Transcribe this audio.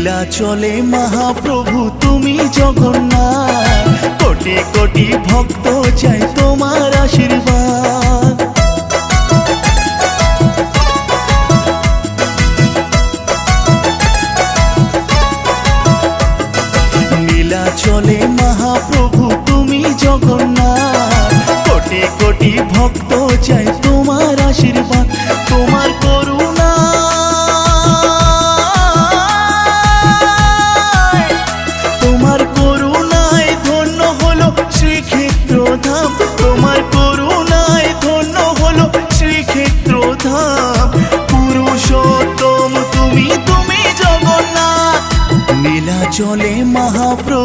নীলাচলে মহাপ্রভু তুমি জগন্নাথ, কোটি কোটি ভক্ত চাই তোমার আশীর্বাদ। নীলাচলে মহাপ্রভু তুমি জগন্নাথ, কোটি কোটি ভক্ত চাই তোমার আশীর্বাদ। তোমার করুণা ধন্য হলো শ্রীক্ষেত্র ধাম, তোমার করুণায় ধন্য হলো শ্রীক্ষেত্র ধাম। পুরুষোত্তম তুমি, তুমি জগন্নাথ। নীলাচলে মহাপ্রভু